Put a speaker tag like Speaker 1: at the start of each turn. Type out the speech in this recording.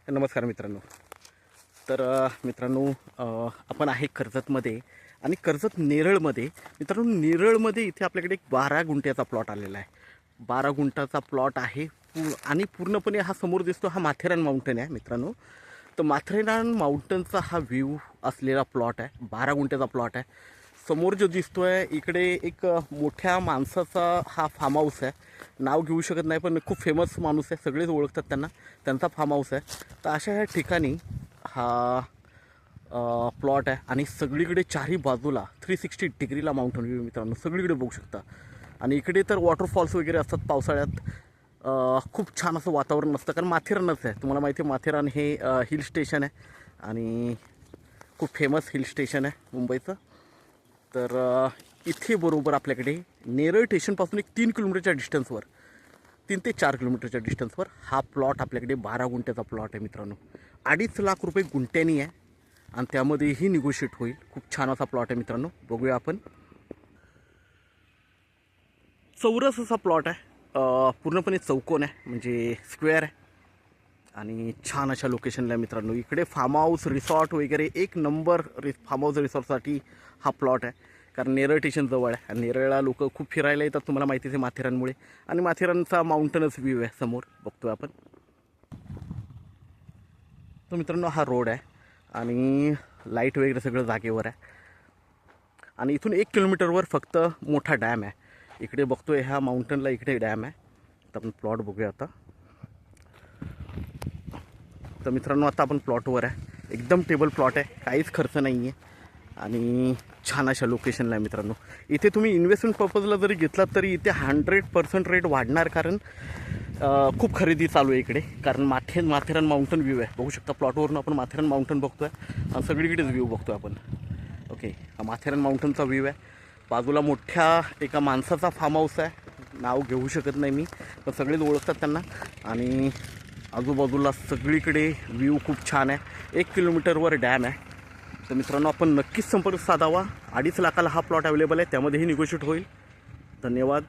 Speaker 1: नमस्कार मित्रांनो. तर मित्रांनो, आपण आहे कर्जतमध्ये आणि कर्जत नेरळमध्ये. मित्रांनो, नेरळमध्ये इथे आपल्याकडे एक 12 गुंठ्याचा प्लॉट आलेला आहे. 12 गुंठाचा प्लॉट आहे आणि पूर्णपणे हा समोर दिसतो हा माथेरान माउंटन आहे मित्रांनो. तर माथेरान माउंटनचा हा व्ह्यू असलेला प्लॉट आहे. 12 गुंठ्याचा प्लॉट आहे. समोर जो दिसतोय इकडे एक मोठ्या माणसाचा हा फार्म हाऊस आहे. नाव घेऊ शकत नाही पण खूप फेमस माणूस आहे, सगळेच ओळखतात त्यांना. त्यांचा फार्म हाऊस आहे. तर अशा ह्या ठिकाणी हा प्लॉट आहे आणि सगळीकडे चारही बाजूला 360 डिग्रीला माउंटन व्ह्यू मित्रांनो, सगळीकडे बघू शकता. आणि इकडे तर वॉटरफॉल्स वगैरे असतात पावसाळ्यात. खूप छान असं वातावरण असतं कारण माथेरानच आहे. तुम्हाला माहिती आहे माथेरान हे हिल स्टेशन आहे आणि खूप फेमस हिल स्टेशन आहे मुंबईचं. तर इथे बरोबर आपल्याकडे नेरळ स्टेशनपासून एक 3 किलोमीटरच्या डिस्टन्सवर, 3 ते 4 किलोमीटरच्या डिस्टन्सवर हा प्लॉट आपल्याकडे 12 गुंठ्याचा प्लॉट आहे मित्रांनो. 2.5 लाख रुपये गुंठ्यानी आहे आणि त्यामध्येही निगोशिएट होईल. खूप छान असा प्लॉट आहे मित्रांनो. बघूया आपण. चौरस असा प्लॉट आहे. पूर्णपणे चौकोन आहे, म्हणजे स्क्वेअर आहे आणि छान अशा लोकेशनला आहे मित्रांनो. इकडे फार्म हाऊस रिसॉर्ट वगैरे एक नंबर फार्म हाऊस रिसॉर्टसाठी हा प्लॉट आहे. कारण नेरळ स्टेशन जवळ आहे आणि नेरळला लोक खूप फिरायला येतात, तुम्हाला माहितीच आहे माथेरानमुळे. आणि माथेरानचा माउंटनच व्ह्यू आहे समोर बघतोय आपण. तर मित्रांनो, हा रोड आहे आणि लाईट वगैरे सगळं जागेवर आहे. आणि इथून 1 किलोमीटरवर फक्त मोठा डॅम आहे. इकडे बघतोय ह्या माउंटनला इकडे डॅम आहे. तर आपण प्लॉट बघूया आता. तर मित्रांनो, आता आपण प्लॉटवर आहे. एकदम टेबल प्लॉट आहे, काहीच खर्च नाही आहे आणि छान अशा लोकेशनला आहे मित्रांनो. इथे तुम्ही इन्व्हेस्टमेंट पर्पजला जरी घेतलात तरी इथे 100% रेट वाढणार. कारण खूप खरेदी चालू आहे इकडे. कारण माथेरान माउंटन व्ह्यू आहे, बघू शकता. प्लॉटवरून आपण माथेरान माउंटन बघतोय आणि सगळीकडेच व्ह्यू बघतोय आपण. ओके, हा माथेरान माउंटनचा व्ह्यू आहे. बाजूला मोठ्या एका माणसाचा फार्म हाऊस आहे, नाव घेऊ शकत नाही मी, पण सगळेच ओळखतात त्यांना. आणि आजूबाजूला सगळीकडे व्ह्यू खूप छान आहे. 1 किलोमीटरवर डॅम आहे. तर मित्रांनो, आपण नक्कीच संपर्क साधावा. 2.5 लाखाला हा प्लॉट अवेलेबल आहे, त्यामध्येही निगोशिएट होईल. धन्यवाद.